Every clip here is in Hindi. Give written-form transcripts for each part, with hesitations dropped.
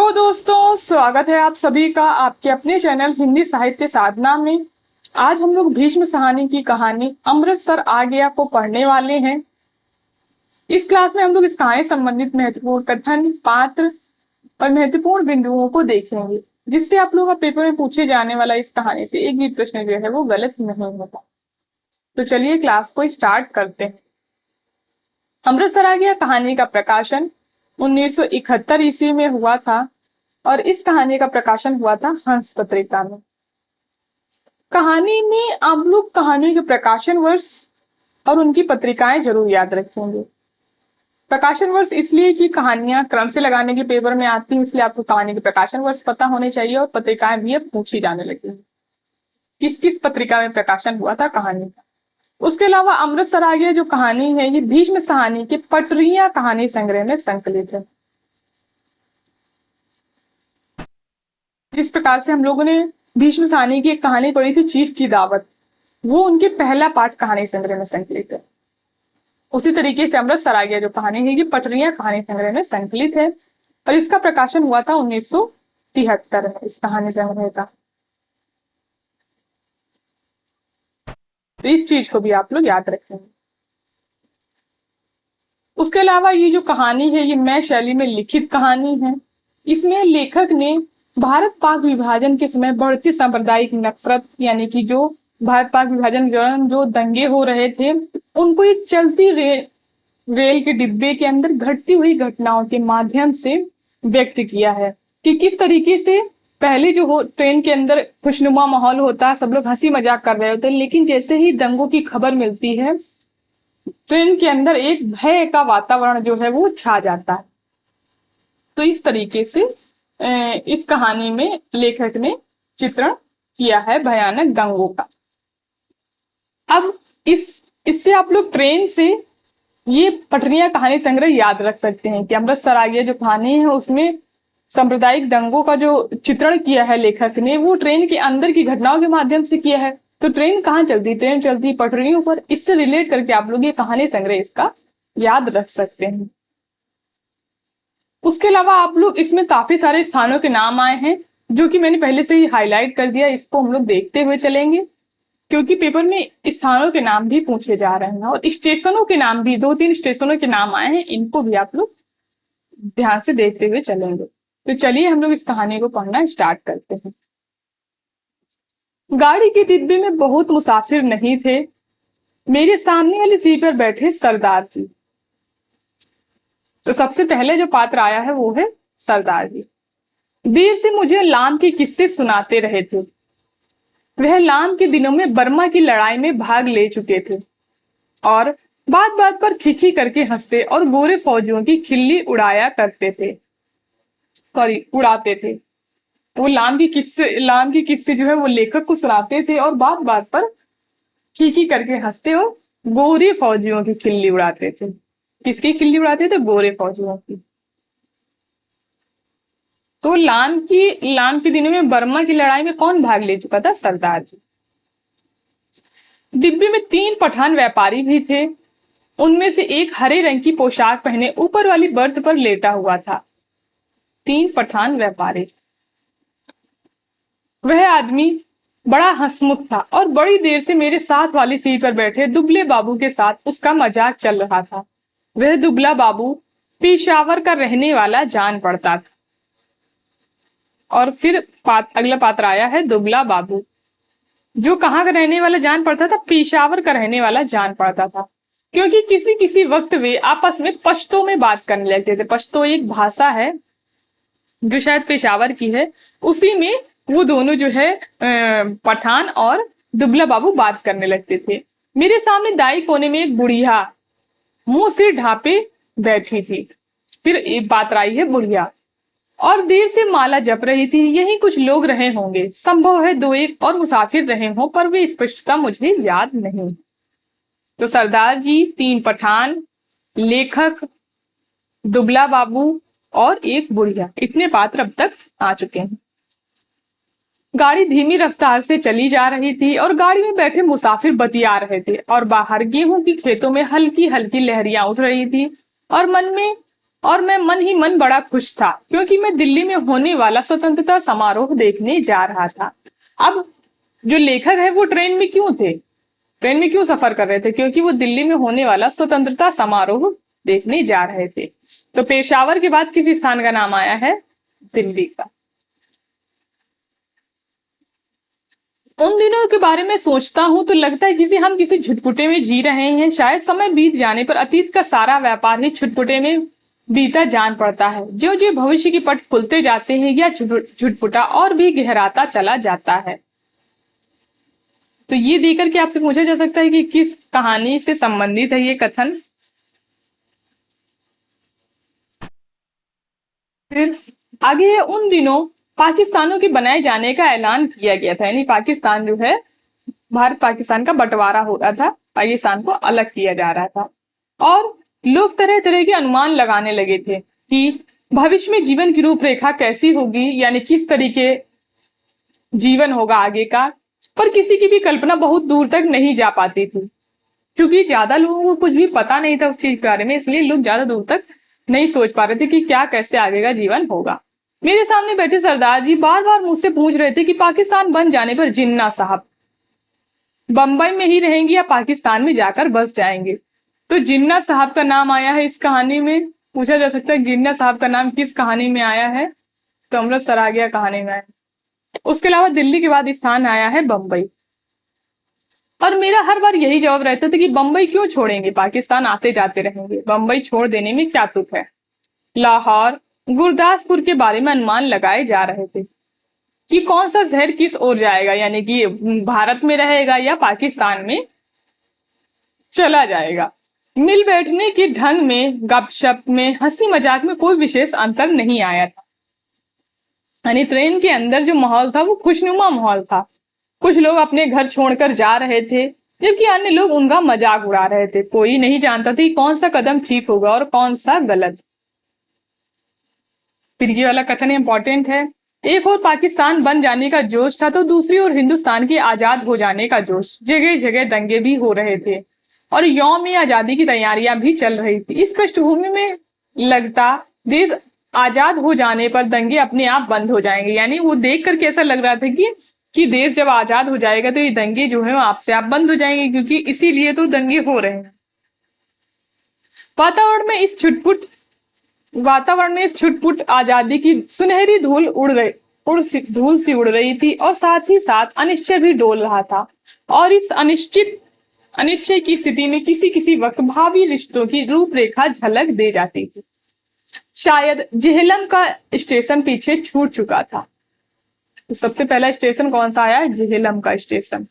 हेलो दोस्तों, स्वागत है आप सभी का आपके अपने चैनल हिंदी साहित्य साधना में। आज हम लोग भीष्म साहनी की कहानी अमृतसर आ गया को पढ़ने वाले हैं। इस क्लास में हम लोग इस कहानी संबंधित महत्वपूर्ण कथन, पात्र और महत्वपूर्ण बिंदुओं को देखेंगे, जिससे आप लोग का पेपर में पूछे जाने वाला इस कहानी से एक भी प्रश्न जो है वो गलत नहीं होगा। तो चलिए क्लास को स्टार्ट करते हैं। अमृतसर आ गया कहानी का प्रकाशन 1971 ईस्वी में हुआ था और इस कहानी का प्रकाशन हुआ था हंस पत्रिका में। कहानी में आप लोग कहानी के प्रकाशन वर्ष और उनकी पत्रिकाएं जरूर याद रखेंगे। प्रकाशन वर्ष इसलिए कि कहानियां क्रम से लगाने के पेपर में आती हैं, इसलिए आपको कहानी के प्रकाशन वर्ष पता होने चाहिए और पत्रिकाएं भी अब पूछी जाने लगी। किस किस पत्रिका में प्रकाशन हुआ था कहानी का। उसके अलावा अमृतसर आ गया जो कहानी है ये भीष्म साहनी के पटरियां कहानी संग्रह में संकलित है। जिस प्रकार से हम लोगों ने भीष्म साहनी की एक कहानी पढ़ी थी चीफ की दावत, वो उनके पहला पाठ कहानी संग्रह में संकलित है। उसी तरीके से अमृतसर आ गया जो कहानी है ये पटरियां कहानी संग्रह में संकलित है और इसका प्रकाशन हुआ था 1973 में इस कहानी संग्रह का। तो इस चीज को भी आप लोग याद रखेंगे। उसके अलावा ये जो कहानी है ये मैं शैली में लिखित कहानी है। इसमें लेखक ने भारत पाक विभाजन के समय बढ़ती सांप्रदायिक नफरत, यानी कि जो भारत पाक विभाजन के दौरान जो दंगे हो रहे थे उनको एक चलती रेल के डिब्बे के अंदर घटती हुई घटनाओं के माध्यम से व्यक्त किया है कि किस तरीके से पहले जो हो ट्रेन के अंदर खुशनुमा माहौल होता, सब लोग हंसी मजाक कर रहे होते, लेकिन जैसे ही दंगों की खबर मिलती है ट्रेन के अंदर एक भय का वातावरण जो है वो छा जाता है। तो इस तरीके से इस कहानी में लेखक ने चित्रण किया है भयानक दंगों का। अब इससे आप लोग ट्रेन से ये पटरियां कहानी संग्रह याद रख सकते हैं कि अमृतसर आ गया जो कहानी है उसमें सांप्रदायिक दंगों का जो चित्रण किया है लेखक ने वो ट्रेन के अंदर की घटनाओं के माध्यम से किया है। तो ट्रेन कहाँ चलती, ट्रेन चलती पटरियों पर। इससे रिलेट करके आप लोग ये कहानी संग्रह इसका याद रख सकते हैं। उसके अलावा आप लोग इसमें काफी सारे स्थानों के नाम आए हैं जो कि मैंने पहले से ही हाईलाइट कर दिया। इसको हम लोग देखते हुए चलेंगे क्योंकि पेपर में स्थानों के नाम भी पूछे जा रहे हैं और स्टेशनों के नाम भी 2-3 स्टेशनों के नाम आए हैं, इनको भी आप लोग ध्यान से देखते हुए चलेंगे। तो चलिए हम लोग इस कहानी को पढ़ना स्टार्ट करते हैं। गाड़ी के डिब्बे में बहुत मुसाफिर नहीं थे। मेरे सामने वाली सीट पर बैठे सरदार जी। तो सबसे पहले जो पात्र आया है वो है सरदार जी। देर से मुझे लाम के किस्से सुनाते रहे थे। वह लाम के दिनों में बर्मा की लड़ाई में भाग ले चुके थे और बात बात पर खिखी करके हंसते और गोरे फौजियों की खिल्ली उड़ाया करते थे, उड़ाते थे। वो लाम की किस्से जो है वो लेखक को सुनाते थे और बात बात पर खिखी करके हंसते और गोरे फौजियों की खिल्ली उड़ाते थे। किसकी खिल्ली उड़ाते थे? गोरे फौजियों की। तो लाम के दिनों में बर्मा की लड़ाई में कौन भाग ले चुका था? सरदार जी। डिब्बे में 3 पठान व्यापारी भी थे। उनमें से एक हरे रंग की पोशाक पहने ऊपर वाली बर्थ पर लेटा हुआ था। 3 पठान व्यापारी। वह आदमी बड़ा हंसमुख था और बड़ी देर से मेरे साथ वाली सीट पर बैठे दुबले बाबू के साथ उसका मजाक चल रहा था। वह दुबला बाबू पेशावर का रहने वाला जान पड़ता था। और फिर अगला पात्र आया है दुबला बाबू, जो कहाँ का रहने वाला जान पड़ता था? पेशावर का रहने वाला जान पड़ता था, क्योंकि किसी किसी वक्त वे आपस में पश्तो में बात करने लगते थे। पश्तो एक भाषा है जो शायद पेशावर की है, उसी में वो दोनों जो है पठान और दुबला बाबू बात करने लगते थे। मेरे सामने दाई कोने में एक बुढ़िया मुंह से ढापे बैठी थी। फिर एक बात आई है बुढ़िया, और देर से माला जप रही थी। यही कुछ लोग रहे होंगे, संभव है 2-1 और मुसाफिर रहे हों, पर वे स्पष्टता मुझे याद नहीं। तो सरदार जी, 3 पठान, लेखक, दुबला बाबू और एक बुढ़िया, इतने पात्र अब तक आ चुके हैं। गाड़ी धीमी रफ्तार से चली जा रही थी और गाड़ी में बैठे मुसाफिर बतिया रहे थे और बाहर गेहूं की खेतों में हल्की हल्की लहरियां उठ रही थी और मन में और मैं मन ही मन बड़ा खुश था, क्योंकि मैं दिल्ली में होने वाला स्वतंत्रता समारोह देखने जा रहा था। अब जो लेखक है वो ट्रेन में क्यों थे, ट्रेन में क्यों सफर कर रहे थे? क्योंकि वो दिल्ली में होने वाला स्वतंत्रता समारोह देखने जा रहे थे। तो पेशावर के बाद किस स्थान का नाम आया है? दिल्ली का। उन दिनों के बारे में सोचता हूं तो लगता है हम किसी छुटपुटे में जी रहे हैं। शायद समय बीत जाने पर अतीत का सारा व्यापार ही छुटपुटे में बीता जान पड़ता है। जो जो भविष्य के पट खुलते जाते हैं, या छुटपुटा और भी गहराता चला जाता है। तो ये देखकर के आपसे पूछा जा सकता है कि किस कहानी से संबंधित है ये कथन। फिर आगे है, उन दिनों पाकिस्तानों के बनाए जाने का ऐलान किया गया था। यानी पाकिस्तान जो है, भारत पाकिस्तान का बंटवारा हो रहा था, पाकिस्तान को अलग किया जा रहा था। और लोग तरह तरह के अनुमान लगाने लगे थे कि भविष्य में जीवन की रूपरेखा कैसी होगी, यानी किस तरीके जीवन होगा आगे का। पर किसी की भी कल्पना बहुत दूर तक नहीं जा पाती थी, क्योंकि ज्यादा लोगों को कुछ भी पता नहीं था उस चीज के बारे में। इसलिए लोग ज्यादा दूर तक नहीं सोच पा रहे थे कि क्या कैसे आगे का जीवन होगा। मेरे सामने बैठे सरदार जी बार बार मुझसे पूछ रहे थे कि पाकिस्तान बन जाने पर जिन्ना साहब बंबई में ही रहेंगे या पाकिस्तान में जाकर बस जाएंगे। तो जिन्ना साहब का नाम आया है इस कहानी में। पूछा जा सकता है जिन्ना साहब का नाम किस कहानी में आया है? तो अमृत सरागिया कहानी में आया। उसके अलावा दिल्ली के बाद स्थान आया है बंबई। और मेरा हर बार यही जवाब रहता था कि बंबई क्यों छोड़ेंगे, पाकिस्तान आते जाते रहेंगे, बंबई छोड़ देने में क्या तुक है। लाहौर, गुरदासपुर के बारे में अनुमान लगाए जा रहे थे कि कौन सा शहर किस ओर जाएगा, यानी कि भारत में रहेगा या पाकिस्तान में चला जाएगा। मिल बैठने के ढंग में, गपशप में, हंसी मजाक में कोई विशेष अंतर नहीं आया था। यानी ट्रेन के अंदर जो माहौल था वो खुशनुमा माहौल था। कुछ लोग अपने घर छोड़कर जा रहे थे, जबकि अन्य लोग उनका मजाक उड़ा रहे थे। कोई नहीं जानता था कि कौन सा कदम ठीक होगा और कौन सा गलत। फिर ये वाला कथन इंपॉर्टेंट है। एक और पाकिस्तान बन जाने का जोश था, तो दूसरी ओर हिंदुस्तान के आजाद हो जाने का जोश। जगह जगह दंगे भी हो रहे थे और यौम आजादी की तैयारियां भी चल रही थी। इस पृष्ठभूमि में लगता देश आजाद हो जाने पर दंगे अपने आप बंद हो जाएंगे। यानी वो देख करके ऐसा लग रहा था कि देश जब आजाद हो जाएगा तो ये दंगे जो है आपसे आप बंद हो जाएंगे, क्योंकि इसीलिए तो दंगे हो रहे हैं। वातावरण में इस छुटपुट आजादी की सुनहरी धूल धूल सी उड़ रही थी, और साथ ही साथ अनिश्चय भी डोल रहा था। और इस अनिश्चय की स्थिति में किसी किसी वक्त भावी रिश्तों की रूपरेखा झलक दे जाती थी। शायद जेहलम का स्टेशन पीछे छूट चुका था। तो सबसे पहला स्टेशन कौन सा आया? जेहलम का स्टेशन।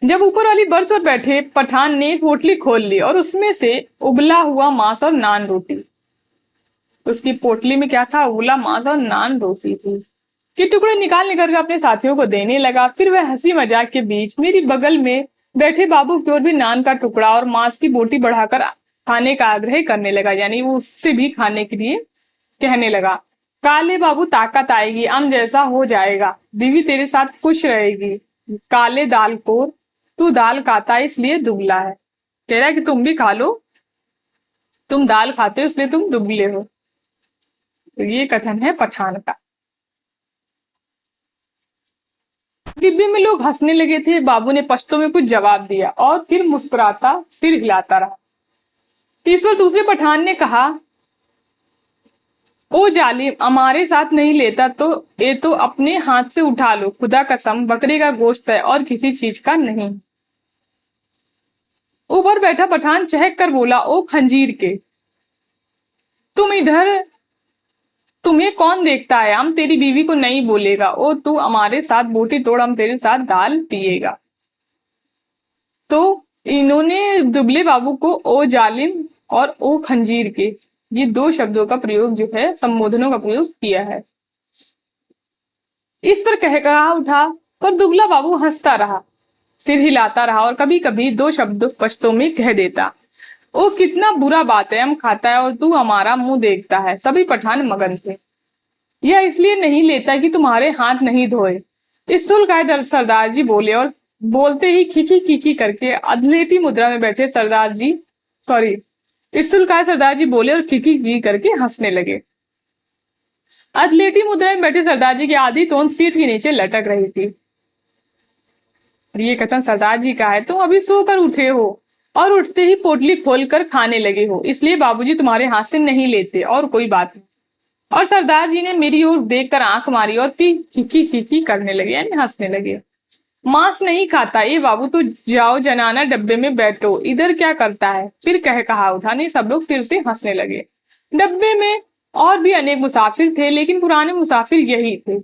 जब ऊपर वाली बर्थ पर बैठे पठान ने पोटली खोल ली और उसमें से उबला हुआ मांस और नान रोटी, उसकी पोटली में क्या था? उबला मांस और नान रोटी थी, कि टुकड़े निकाल निकाल कर अपने साथियों को देने लगा। फिर वह हंसी मजाक के बीच मेरी बगल में बैठे बाबू की ओर भी नान का टुकड़ा और मांस की बोटी बढ़ाकर खाने का आग्रह करने लगा। यानी वो उससे भी खाने के लिए कहने लगा। काले बाबू ताकत आएगी, अम जैसा हो जाएगा, बीवी तेरे साथ खुश रहेगी। काले दाल को तू दाल खाता है इसलिए दुबला है। कह रहा है कि तुम भी खा लो, तुम दाल खाते हो इसलिए तुम दुबले हो। तो ये कथन है पठान का। डिब्बे में लोग हंसने लगे थे। बाबू ने पश्तो में कुछ जवाब दिया और फिर मुस्कुराता सिर हिलाता रहा। इस पर दूसरे पठान ने कहा, ओ जालिम, हमारे साथ नहीं लेता तो ये तो अपने हाथ से उठा लो, खुदा कसम बकरे का गोश्त है और किसी चीज का नहीं। ऊपर बैठा पठान चहक कर बोला, ओ खंजीर के, तुम इधर, तुम्हें कौन देखता है? हम तेरी बीवी को नहीं बोलेगा। ओ तू हमारे साथ बोटी तोड़, हम तेरे साथ दाल पिएगा। तो इन्होंने दुबले बाबू को ओ जालिम और ओ खंजीर के, ये दो शब्दों का प्रयोग जो है, संबोधनों का प्रयोग किया है। इस पर कहा उठा, पर दुबला बाबू हंसता रहा, सिर हिलाता रहा और कभी कभी दो शब्द पश्तो में कह देता, ओ कितना बुरा बात है, हम खाता है और तू हमारा मुंह देखता है। सभी पठान मगन थे। यह इसलिए नहीं लेता कि तुम्हारे हाथ नहीं धोए, स्थूलकाय सरदार जी बोले, और बोलते ही खिखी खिखी करके अधलेटी मुद्रा में बैठे सरदार जी, सॉरी, स्थूलकाय सरदार जी बोले और खिखी करके हंसने लगे। अथलेटी मुद्रा में बैठे सरदार जी की आधी तोंद सीट के नीचे लटक रही थी। ये कथन सरदार जी का है। तुम अभी सोकर उठे हो और उठते ही पोटली खोलकर खाने लगे हो, इसलिए बाबूजी तुम्हारे हाथ से नहीं लेते, और कोई बात नहीं। और सरदार जी ने मेरी ओर देखकर आंख मारी और खिखी खिखी करने लगे, यानी हंसने लगे। मांस नहीं खाता ये बाबू, तो जाओ जनाना डब्बे में बैठो, इधर क्या करता है, फिर कहा उठा। नहीं, सब लोग फिर से हंसने लगे। डब्बे में और भी अनेक मुसाफिर थे, लेकिन पुराने मुसाफिर यही थे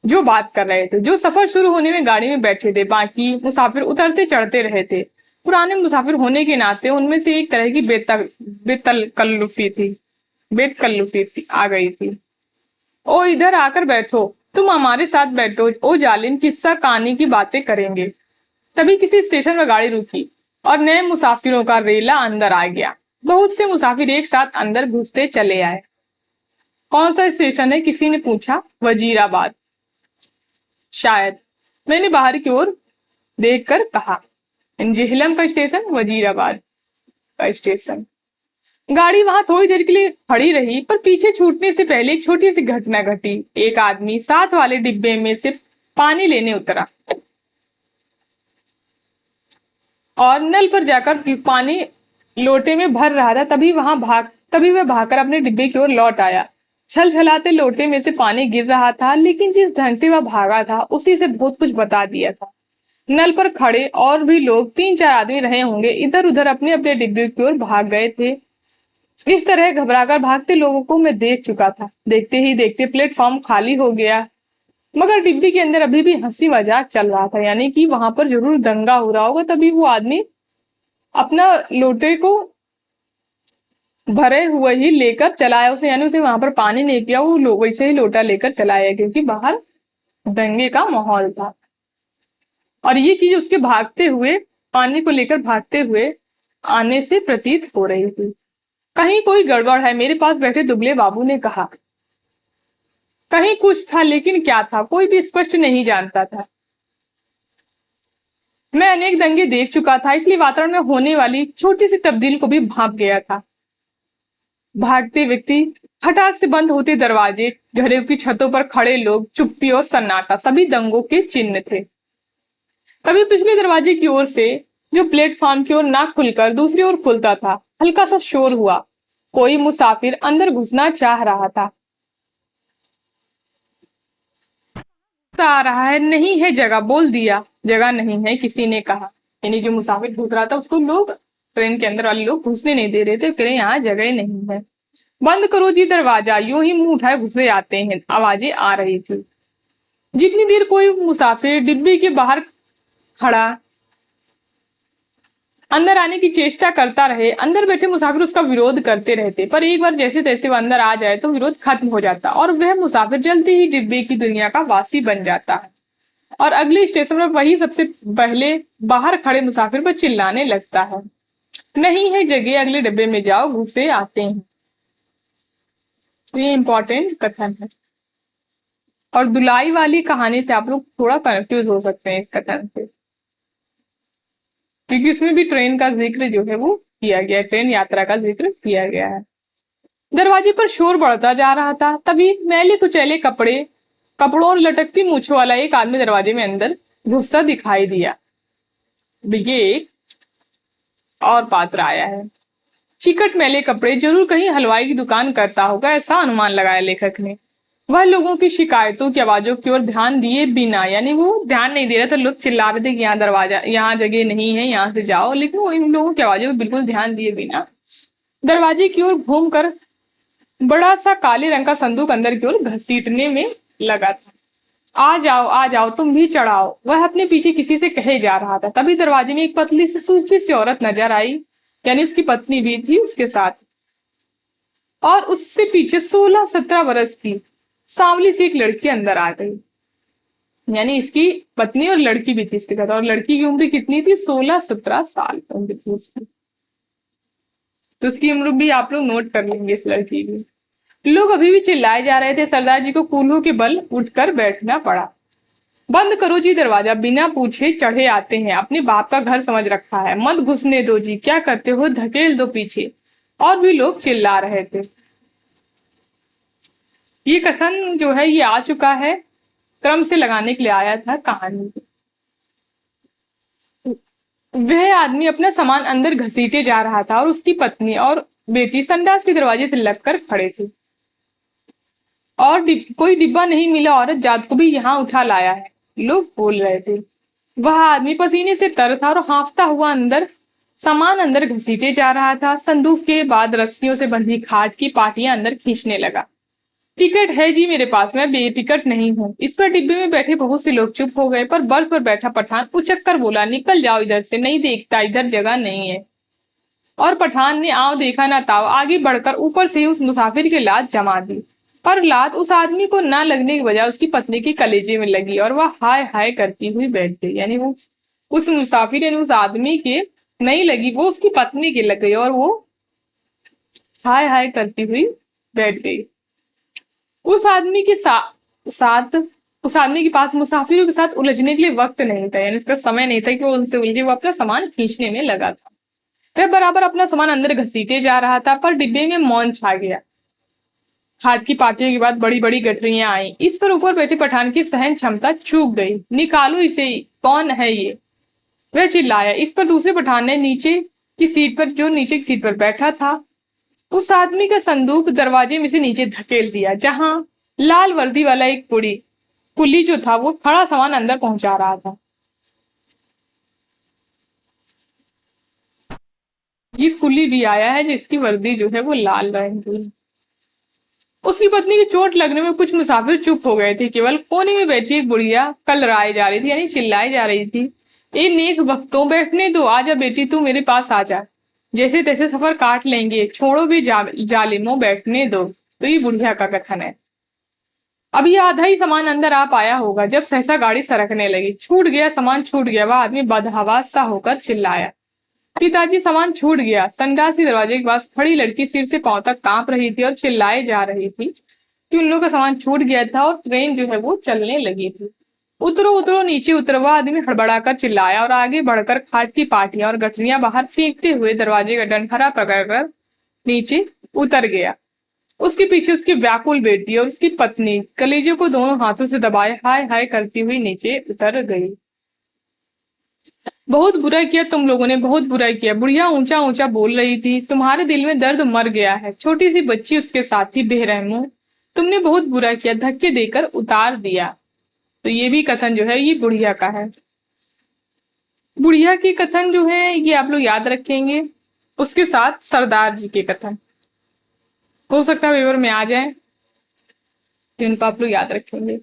जो बात कर रहे थे, जो सफर शुरू होने में गाड़ी में बैठे थे। बाकी मुसाफिर उतरते चढ़ते रहे थे। पुराने मुसाफिर होने के नाते उनमें से एक तरह की बेतकल्लुफी थी आ गई थी। ओ इधर आकर बैठो, तुम हमारे साथ बैठो, ओ जालिम, किस्सा कहानी की बातें करेंगे। तभी किसी स्टेशन में गाड़ी रुकी और नए मुसाफिरों का रेला अंदर आ गया। बहुत से मुसाफिर एक साथ अंदर घुसते चले आए। कौन सा स्टेशन है, किसी ने पूछा। वजीराबाद। शायद, मैंने बाहर की ओर देखकर कहा। जेहलम का स्टेशन, वजीराबाद का स्टेशन। गाड़ी वहां थोड़ी देर के लिए खड़ी रही, पर पीछे छूटने से पहले एक छोटी सी घटना घटी। एक आदमी साथ वाले डिब्बे में से पानी लेने उतरा और नल पर जाकर पानी लोटे में भर रहा था। तभी वह भागकर अपने डिब्बे की ओर लौट आया। छलछलाते लोटे में से पानी गिर रहा था, लेकिन जिस ढंग से वह भागा था उसी से बहुत कुछ बता दिया था। नल पर खड़े और भी लोग, 3-4 आदमी रहे होंगे, इधर उधर अपने अपने डिब्बे की ओर भाग गए थे। इस तरह घबराकर भागते लोगों को मैं देख चुका था। देखते ही देखते प्लेटफॉर्म खाली हो गया, मगर डिब्बे के अंदर अभी भी हंसी मजाक चल रहा था, यानी कि वहां पर जरूर दंगा हो रहा होगा। तभी वो आदमी अपना लोटे को भरे हुए ही लेकर चलाया उसे, यानी उसने वहां पर पानी नहीं पिया, वो वैसे ही लोटा लेकर चलाया, क्योंकि बाहर दंगे का माहौल था। और ये चीज उसके भागते हुए, पानी को लेकर भागते हुए आने से प्रतीत हो रही थी। कहीं कोई गड़बड़ है, मेरे पास बैठे दुबले बाबू ने कहा। कहीं कुछ था, लेकिन क्या था कोई भी स्पष्ट नहीं जानता था। मैं अनेक दंगे देख चुका था, इसलिए वातावरण में होने वाली छोटी सी तब्दीली को भी भांप गया था। भागते व्यक्ति, फटाक से बंद होते दरवाजे, घरों की छतों पर खड़े लोग, चुप्पी और सन्नाटा, सभी दंगों के चिन्ह थे। तभी पिछले दरवाजे की ओर से, जो प्लेटफॉर्म की ओर ना खुलकर दूसरी ओर खुलता था, हल्का सा शोर हुआ। कोई मुसाफिर अंदर घुसना चाह रहा था। आ रहा है, नहीं है जगह, बोल दिया। जगह नहीं है, किसी ने कहा। यानी जो मुसाफिर घुस रहा था उसको लोग, ट्रेन के अंदर वाले लोग घुसने नहीं दे रहे थे, कह रहे यहाँ जगह नहीं है। बंद करो जी दरवाजा, यूं ही मुंह उठाए घुसे आते हैं, आवाजें आ रही थी। जितनी देर कोई मुसाफिर डिब्बे के बाहर खड़ा अंदर आने की चेष्टा करता रहे, अंदर बैठे मुसाफिर उसका विरोध करते रहते, पर एक बार जैसे तैसे वो अंदर आ जाए तो विरोध खत्म हो जाता और वह मुसाफिर जल्दी ही डिब्बे की दुनिया का वासी बन जाता है और अगले स्टेशन पर वही सबसे पहले बाहर खड़े मुसाफिर पर चिल्लाने लगता है, नहीं है जगह, अगले डिब्बे में जाओ, घुसे आते हैं। ये इंपॉर्टेंट कथन है। और दुलाई वाली कहानी से आप लोग थोड़ा कंफ्यूज हो सकते हैं इस कथन से, क्योंकि इसमें भी ट्रेन का जिक्र जो है वो किया गया है, ट्रेन यात्रा का जिक्र किया गया है। दरवाजे पर शोर बढ़ता जा रहा था। तभी मैले कुचैले कपड़ों और लटकती मूछों वाला एक आदमी दरवाजे में अंदर घुसता दिखाई दिया। ये एक और पात्र आया है। चिकट मैले कपड़े, जरूर कहीं हलवाई की दुकान करता होगा, ऐसा अनुमान लगाया लेखक ने। वह लोगों की शिकायतों की आवाजों की ओर ध्यान दिए बिना, यानी वो ध्यान नहीं दे रहा, तो लोग चिल्ला रहे थे कि यहाँ दरवाजा, यहाँ जगह नहीं है, यहाँ से जाओ, लेकिन वो इन लोगों की आवाजों को बिल्कुल ध्यान दिए बिना दरवाजे की ओर घूमकर बड़ा सा काले रंग का संदूक अंदर की ओर घसीटने में लगा था। आ जाओ, तुम भी चढ़ाओ, वह अपने पीछे किसी से कहे जा रहा था। तभी दरवाजे में एक पतली सी सूखी सी औरत नजर आई, यानी उसकी पत्नी भी थी उसके साथ, और उससे पीछे 16-17 वर्ष की सांवली सी एक लड़की अंदर आ गई। यानी इसकी पत्नी और लड़की भी थी इसके साथ, और लड़की की उम्र कितनी थी, 16-17 साल की उम्र थी उसकी। तो उसकी उम्र भी आप लोग नोट कर लेंगे इस लड़की की। लोग अभी भी चिल्लाए जा रहे थे। सरदार जी को कूल्हों के बल उठकर बैठना पड़ा। बंद करो जी दरवाजा, बिना पूछे चढ़े आते हैं, अपने बाप का घर समझ रखा है, मत घुसने दो जी, क्या करते हो, धकेल दो पीछे। और भी लोग चिल्ला रहे थे। ये कथन जो है ये आ चुका है, क्रम से लगाने के लिए आया था कहानी। वह आदमी अपना सामान अंदर घसीटे जा रहा था और उसकी पत्नी और बेटी संडास के दरवाजे से लगकर खड़े थे। और कोई डिब्बा नहीं मिला, औरत जात को भी यहाँ उठा लाया है, लोग बोल रहे थे। वह आदमी पसीने से तर था और हांफता हुआ सामान अंदर घसीटे जा रहा था। संदूक के बाद रस्सियों से बंधी खाट की पाटियां अंदर खींचने लगा। टिकट है जी मेरे पास, मैं बेटिकट नहीं हूँ। इस पर डिब्बे में बैठे बहुत से लोग चुप हो गए, पर बर्थ पर बैठा पठान उचक कर बोला, निकल जाओ इधर से, नहीं देखता, इधर जगह नहीं है। और पठान ने आओ देखा ना ताव आगे बढ़कर ऊपर से ही उस मुसाफिर की लात जमा दी। पर लात उस आदमी को न लगने की बजाय उसकी पत्नी के कलेजे में लगी और वह हाय हाय करती हुई बैठ गई। यानी वो उस मुसाफिर यानी उस आदमी के नहीं लगी, वो उसकी पत्नी के लग गई और वो हाय हाय करती हुई बैठ गई। उस आदमी के साथ उस आदमी के पास मुसाफिरों के साथ उलझने के लिए वक्त नहीं था, यानी उसका समय नहीं था कि वो उनसे उलझे, वो अपना सामान खींचने में लगा था। वह बराबर अपना सामान अंदर घसीटे जा रहा था, पर डिब्बे में मौन छा गया। खाट की पार्टियों के बाद बड़ी बड़ी गठरियां आई। इस पर ऊपर बैठे पठान की सहन क्षमता चूक गई। निकालो इसे, कौन है ये, वह चिल्लाया। इस पर दूसरे पठान ने नीचे की सीट पर बैठा था, उस आदमी का संदूक दरवाजे में से नीचे धकेल दिया, जहां लाल वर्दी वाला एक कुली जो था वो खड़ा सामान अंदर पहुंचा रहा था। ये कुली भी आया है जिसकी वर्दी जो है वो लाल रंग की। उसकी पत्नी की चोट लगने में कुछ मुसाफिर चुप हो गए थे। केवल कोने में बैठी एक बुढ़िया कलराई जा रही थी, यानी चिल्लाई जा रही थी, ए नेक वक्तों, बैठने दो, आजा बेटी तू मेरे पास आजा, जैसे तैसे सफर काट लेंगे, छोड़ो भी जालिमो, बैठने दो। तो ये बुढ़िया का कथन है। अभी आधा ही सामान अंदर आ पाया होगा जब सहसा गाड़ी सरकने लगी। छूट गया, सामान छूट गया, वह आदमी बदहवास सा होकर चिल्लाया। पिताजी सामान छूट गया। संडास के दरवाजे के पास खड़ी लड़की सिर से पांव तक कांप रही थी और चिल्लाए जा रही थी कि उन लोगों का सामान छूट गया था और ट्रेन जो है वो चलने लगी थी। उतरो उतरो, नीचे उतरो, वह आदमी हड़बड़ाकर चिल्लाया और आगे बढ़कर खाट की पाटियां और गठरियां बाहर फेंकते हुए दरवाजे का डंठरा पकड़कर नीचे उतर गया। उसके पीछे उसकी व्याकुल बेटी और उसकी पत्नी कलेजे को दोनों हाथों से दबाए हाय हाय करती हुई नीचे उतर गई। बहुत बुरा किया तुम लोगों ने, बहुत बुरा किया, बुढ़िया ऊंचा ऊंचा बोल रही थी। तुम्हारे दिल में दर्द मर गया है, छोटी सी बच्ची उसके साथ थी, बेरहमो, तुमने बहुत बुरा किया, धक्के देकर उतार दिया। तो ये भी कथन जो है ये बुढ़िया का है। बुढ़िया के कथन जो है ये आप लोग याद रखेंगे, उसके साथ सरदार जी के कथन हो सकता है पेपर में आ जाए, जिनको आप लोग याद रखेंगे।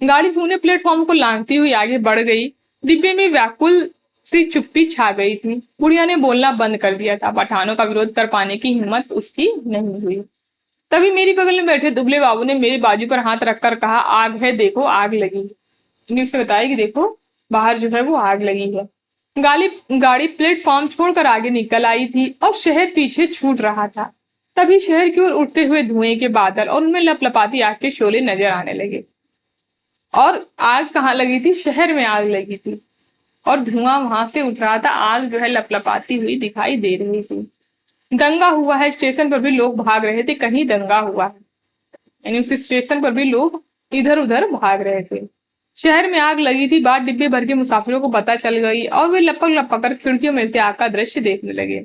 गाड़ी सूने प्लेटफॉर्म को लांघती हुई आगे बढ़ गई। डिब्बे में व्याकुल सी चुप्पी छा गई थी। बुढ़िया ने बोलना बंद कर दिया था। पठानों का विरोध कर पाने की हिम्मत उसकी नहीं हुई। तभी मेरी बगल में बैठे दुबले बाबू ने मेरे बाजू पर हाथ रखकर कहा, आग है, देखो आग लगी। मैंने उसे बताया कि देखो बाहर जो है वो आग लगी है। गाड़ी प्लेटफॉर्म छोड़कर आगे निकल आई थी और शहर पीछे छूट रहा था। तभी शहर की ओर उठते हुए धुएं के बादल और उनमें लपलपाती आग के शोले नजर आने लगे। और आग कहाँ लगी थी? शहर में आग लगी थी और धुआं वहां से उठ रहा था। आग जो है लपलपाती हुई दिखाई दे रही थी। दंगा हुआ है, स्टेशन पर भी लोग भाग रहे थे, कहीं दंगा हुआ है, यानी उस स्टेशन पर भी लोग इधर उधर भाग रहे थे। शहर में आग लगी थी, बाहर डिब्बे भर के मुसाफिरों को पता चल गई और वे लपक लपक कर खिड़कियों में से आग का दृश्य देखने लगे।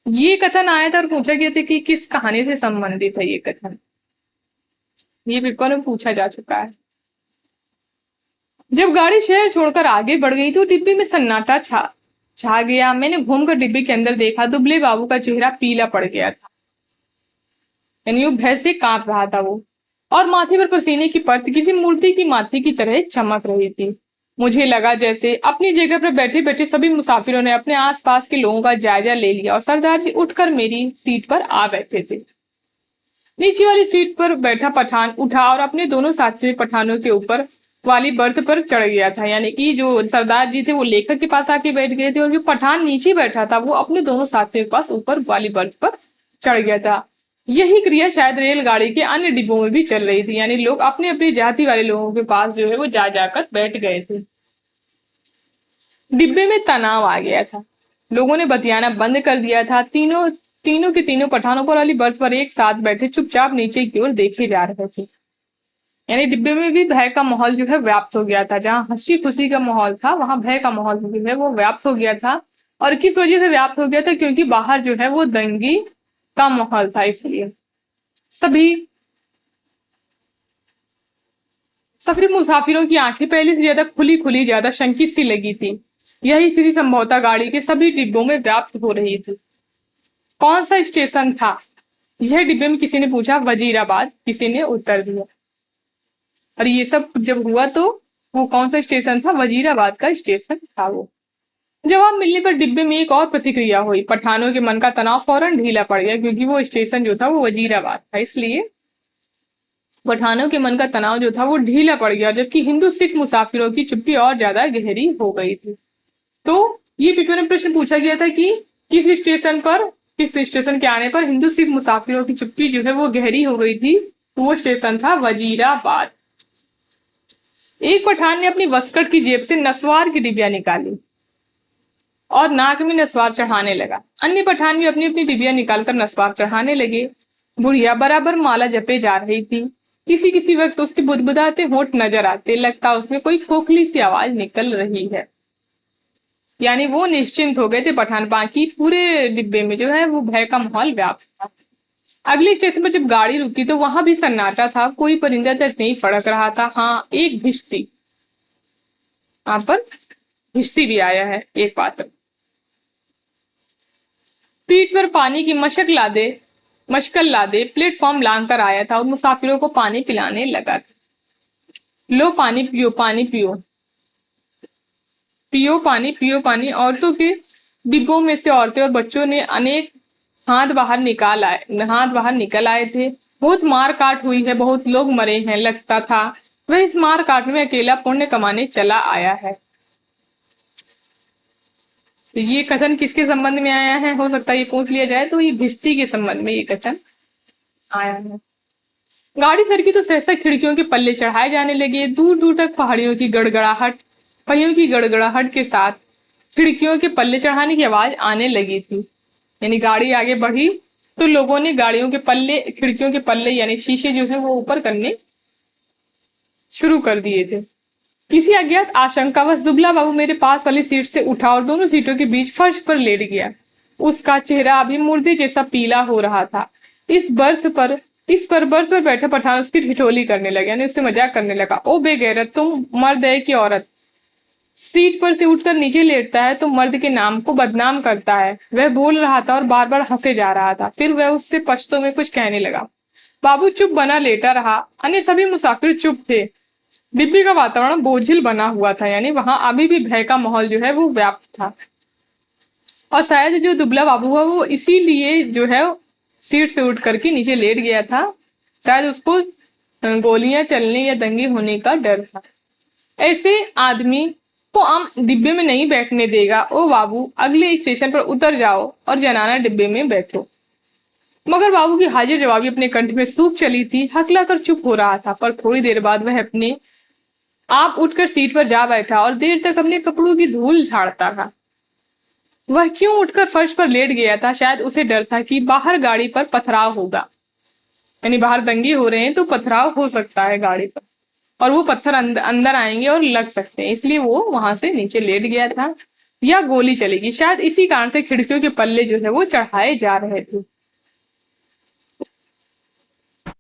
ये कथन आया था और पूछा गया था कि किस कहानी से संबंधित है ये कथन। ये पेपर में पूछा जा चुका है। जब गाड़ी शहर छोड़कर आगे बढ़ गई तो डिब्बे में सन्नाटा छा गया। मैंने घूमकर डिब्बे के अंदर देखा, दुबले बाबू का चेहरा पीला पड़ गया था, यानी वो भय से कांप रहा था वो, और माथे पर पसीने की परत किसी मूर्ति की माथे की तरह चमक रही थी। मुझे लगा जैसे अपनी जगह पर बैठे बैठे सभी मुसाफिरों ने अपने आसपास के लोगों का जायजा ले लिया और सरदार जी उठकर मेरी सीट पर आ बैठे थे। नीचे वाली सीट पर बैठा पठान उठा और अपने दोनों साथी पठानों के ऊपर वाली बर्थ पर चढ़ गया था, यानी कि जो सरदार जी थे वो लेखक के पास आके बैठ गए थे और जो पठान नीचे बैठा था वो अपने दोनों साथियों के पास ऊपर वाली बर्थ पर चढ़ गया था। यही क्रिया शायद रेलगाड़ी के अन्य डिब्बों में भी चल रही थी, यानी लोग अपने अपनी जाति वाले लोगों के पास जो है वो जा जाकर बैठ गए थे। डिब्बे में तनाव आ गया था, लोगों ने बतियाना बंद कर दिया था। तीनों तीनों के तीनों पठानों पर वाली बर्थ पर एक साथ बैठे चुपचाप नीचे की ओर देखे जा रहे थे। यानी डिब्बे में भी भय का माहौल जो है व्याप्त हो गया था। जहां हंसी खुशी का माहौल था वहां भय का माहौल जो है वो व्याप्त हो गया था। और किस वजह से व्याप्त हो गया था? क्योंकि बाहर जो है वो दंगी का माहौल था, इसलिए सभी सभी मुसाफिरों की आंखें पहले से ज्यादा खुली खुली, ज्यादा शंकित सी लगी थी। यही स्थिति संभवतः गाड़ी के सभी डिब्बों में व्याप्त हो रही थी। कौन सा स्टेशन था यह? डिब्बे में किसी ने पूछा। वजीराबाद, किसी ने उत्तर दिया। और ये सब जब हुआ तो वो कौन सा स्टेशन था? वजीराबाद का स्टेशन था वो। जवाब मिलने पर डिब्बे में एक और प्रतिक्रिया हुई। पठानों के मन का तनाव फौरन ढीला पड़ गया, क्योंकि वो स्टेशन जो था वो वजीराबाद था, इसलिए पठानों के मन का तनाव जो था वो ढीला पड़ गया। जबकि हिंदू सिख मुसाफिरों की चुप्पी और ज्यादा गहरी हो गई थी। तो ये पेपर में प्रश्न पूछा गया था कि किस स्टेशन के आने पर हिंदू सिख मुसाफिरों की चुप्पी जो है वो गहरी हो गई थी? तो वो स्टेशन था वजीराबाद। एक पठान ने अपनी वस्कट की जेब से नस्वार की डिबिया निकाली और नाक में नस्वार चढ़ाने लगा। अन्य पठान भी अपनी अपनी डिबिया निकालकर नस्वार चढ़ाने लगे। बुढ़िया बराबर माला जपे जा रही थी। किसी किसी वक्त उसके बुदबुदाते होंठ नजर आते, लगता उसमें कोई खोखली सी आवाज निकल रही है। यानी वो निश्चिंत हो गए थे पठान। बाकी पूरे डिब्बे में जो है वो भय का माहौल व्याप्त था। अगले स्टेशन पर जब गाड़ी रुकी तो वहां भी सन्नाटा था। कोई परिंदा तक नहीं फड़क रहा था। हाँ, एक भिश्ती, यहाँ पर भिश्ती भी आया है एक बात पर। पीठ पर पानी की मशकल लादे प्लेटफॉर्म लांग कर आया था और मुसाफिरों को पानी पिलाने लगा था। लो पानी पियो, पानी पियो, पियो पानी, पियो पानी। औरतों के डिब्बों में से औरतें और बच्चों ने अनेक हाथ बाहर निकल आए थे। बहुत मार काट हुई है, बहुत लोग मरे हैं। लगता था वह इस मार काट में अकेला पुण्य कमाने चला आया है। तो ये कथन किसके संबंध में आया है? हो सकता है ये पूछ लिया जाए, तो ये भिश्ती के संबंध में ये कथन आया है। गाड़ी सरकी तो सहसा खिड़कियों के पल्ले चढ़ाए जाने लगे। दूर दूर तक पहाड़ियों की गड़गड़ाहट, पहियों की गड़गड़ाहट के साथ खिड़कियों के पल्ले चढ़ाने की आवाज आने लगी थी। यानी गाड़ी आगे बढ़ी तो लोगों ने गाड़ियों के पल्ले, खिड़कियों के पल्ले यानी शीशे जो है वो ऊपर करने शुरू कर दिए थे। किसी अज्ञात आशंकावश दुबला बाबू मेरे पास वाली सीट से उठा और दोनों सीटों के बीच फर्श पर लेट गया। उसका चेहरा अभी मुर्दे जैसा पीला हो रहा था। इस बर्थ पर बैठा पठान उसकी ठिठोली करने लगा, यानी उससे मजाक करने लगा। ओ बेगैरत, तुम मर्द है कि औरत? सीट पर से उठकर नीचे लेटता है तो मर्द के नाम को बदनाम करता है। वह बोल रहा था और बार बार हंसे जा रहा था। फिर वह उससे पश्तो में कुछ कहने लगा। बाबू चुप बना लेटा रहा। अन्य सभी मुसाफिर चुप थे। डिब्बे का वातावरण बोझिल बना हुआ था, यानी वहां अभी भी भय का माहौल जो है वो व्याप्त था। और शायद जो दुबला बाबू हुआ वो इसीलिए जो है सीट से उठ करके नीचे लेट गया था। शायद उसको गोलियां चलने या दंगे होने का डर था। ऐसे आदमी को आम डिब्बे में नहीं बैठने देगा। ओ बाबू, अगले स्टेशन पर उतर जाओ और जनाना डिब्बे में बैठो। मगर बाबू की हाजिर जवाबी अपने कंठ में सूख चली थी। हकला कर चुप हो रहा था, पर थोड़ी देर बाद वह अपने आप उठकर सीट पर जा बैठा और देर तक अपने कपड़ों की धूल झाड़ता रहा। वह क्यों उठकर फर्श पर लेट गया था? शायद उसे डर था कि बाहर गाड़ी पर पथराव होगा, यानी बाहर दंगे हो रहे हैं तो पथराव हो सकता है गाड़ी पर, और वो पत्थर अंदर आएंगे और लग सकते हैं, इसलिए वो वहां से नीचे लेट गया था। या गोली चलेगी, शायद इसी कारण से खिड़कियों के पल्ले जो है वो चढ़ाए जा रहे थे।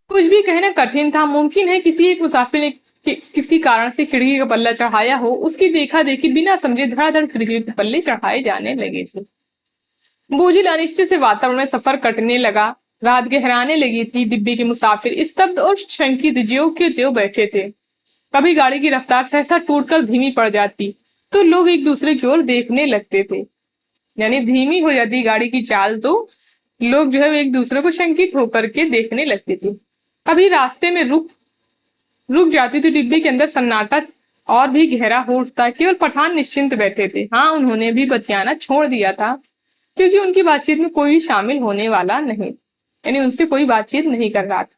कुछ भी कहना कठिन था। मुमकिन है किसी एक मुसाफिर ने किसी कारण से खिड़की का पल्ला चढ़ाया हो। उसकी देखा देखी बिना समझे धड़ाधड़ खिड़कियों के पल्ले चढ़ाए जाने लगे थे। बोझिल अनिश्चित से वातावरण में सफर कटने लगा। रात गहराने लगी थी। डिब्बे के मुसाफिर स्तब्ध और शंकित ज्यों के त्यों बैठे थे। कभी गाड़ी की रफ्तार सहसा टूटकर धीमी पड़ जाती तो लोग एक दूसरे की ओर देखने लगते थे, यानी धीमी हो जाती गाड़ी की चाल तो लोग जो है एक दूसरे को शंकित होकर के देखने लगते थे। कभी रास्ते में रुक जाती तो डिब्बे के अंदर सन्नाटा और भी गहरा हो उठता। केवल पठान निश्चिंत बैठे थे। हाँ, उन्होंने भी बतियाना छोड़ दिया था, क्योंकि उनकी बातचीत में कोई शामिल होने वाला नहीं। यानी उनसे कोई बातचीत नहीं कर रहा था।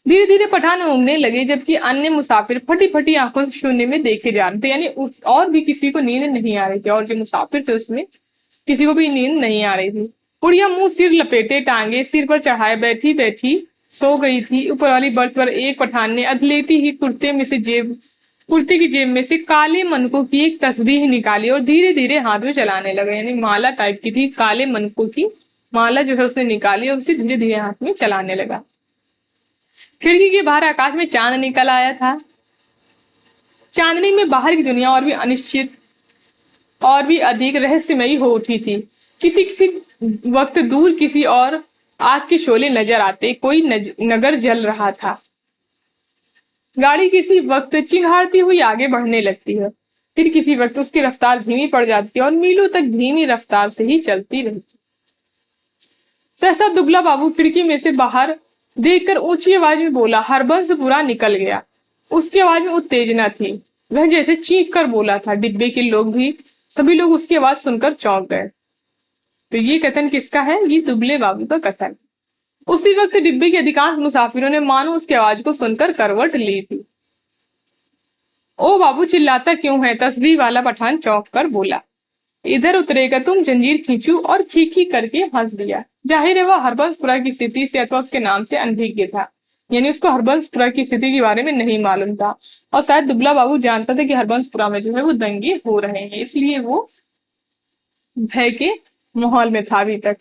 धीरे धीरे पठान ऊँघने लगे, जबकि अन्य मुसाफिर फटी फटी आंखों से शून्य में देखे जा रहे थे। यानी और भी किसी को नींद नहीं आ रही थी, और जो मुसाफिर थे उसमें किसी को भी नींद नहीं आ रही थी। बुढ़िया मुंह सिर लपेटे टांगे सिर पर चढ़ाए बैठी बैठी सो गई थी। ऊपर वाली बर्थ पर एक पठान ने अधलेटी ही कुर्ते की जेब में से काले मनकों की एक तस्बीह निकाली और धीरे धीरे हाथ में चलाने लगा। यानी माला टाइप की थी, काले मनकों की माला जो है उसने निकाली और उसे धीरे धीरे हाथ में चलाने लगा। खिड़की के बाहर आकाश में चांद निकल आया था। चांदनी में बाहर की दुनिया और भी अनिश्चित और भी अधिक रहस्यमयी हो उठी थी। किसी किसी वक्त दूर किसी और आग के शोले नजर आते, कोई नगर जल रहा था। गाड़ी किसी वक्त चिंगारती हुई आगे बढ़ने लगती है, फिर किसी वक्त उसकी रफ्तार धीमी पड़ जाती है और मीलों तक धीमी रफ्तार से ही चलती रहती। सहसा दुबला बाबू खिड़की में से बाहर देखकर ऊंची आवाज में बोला, हरबंसपुरा निकल गया। उसकी आवाज में उत्तेजना थी, वह जैसे चीख कर बोला था। डिब्बे के लोग भी सभी लोग उसकी आवाज सुनकर चौंक गए। तो ये कथन किसका है? ये दुबले बाबू का कथन। उसी वक्त डिब्बे के अधिकांश मुसाफिरों ने मानो उसकी आवाज को सुनकर करवट ली थी। ओ बाबू, चिल्लाता क्यों है? तस्बीह वाला पठान चौंक कर बोला। इधर उतरेगा तुम, जंजीर खींचू। और खी करके हंस दिया। जाहिर है वह हरबंसपुरा की स्थिति से अथवा उसके नाम से अनभिज्ञ था, यानी उसको हरबंसपुरा की स्थिति के बारे में नहीं मालूम था। और शायद दुबला बाबू जानता था कि हरबंसपुरा में जो है वो दंगे हो रहे हैं, इसलिए वो भय के माहौल में था अभी तक।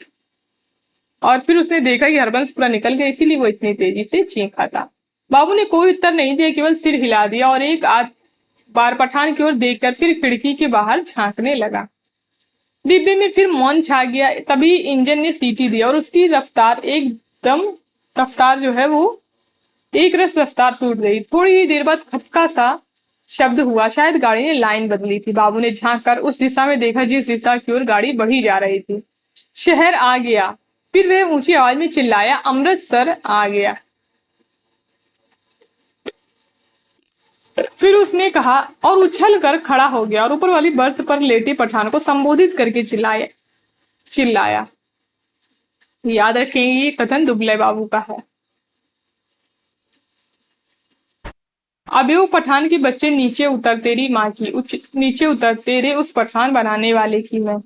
और फिर उसने देखा कि हरबंसपुरा निकल गया, इसीलिए वो इतनी तेजी से चीखा था। बाबू ने कोई उत्तर नहीं दिया, केवल सिर हिला दिया और एक आध बार पठान की ओर देखकर फिर खिड़की के बाहर झांकने लगा। डिब्बे में फिर मौन छा गया। तभी इंजन ने सीटी दी और उसकी रफ्तार जो है वो एक रफ्तार टूट गई। थोड़ी ही देर बाद खटका सा शब्द हुआ, शायद गाड़ी ने लाइन बदली थी। बाबू ने झांक कर उस दिशा में देखा जिस दिशा की ओर गाड़ी बढ़ी जा रही थी। शहर आ गया। फिर वह ऊंची आवाज में चिल्लाया, अमृतसर आ गया। फिर उसने कहा और उछल कर खड़ा हो गया और ऊपर वाली बर्थ पर लेटे पठान को संबोधित करके चिल्लाया। याद रखेंगे ये कथन दुबले बाबू का है। अबे वो पठान के बच्चे, नीचे उतर, तेरी माँ की नीचे उतर, तेरे उस पठान बनाने वाले की मैं।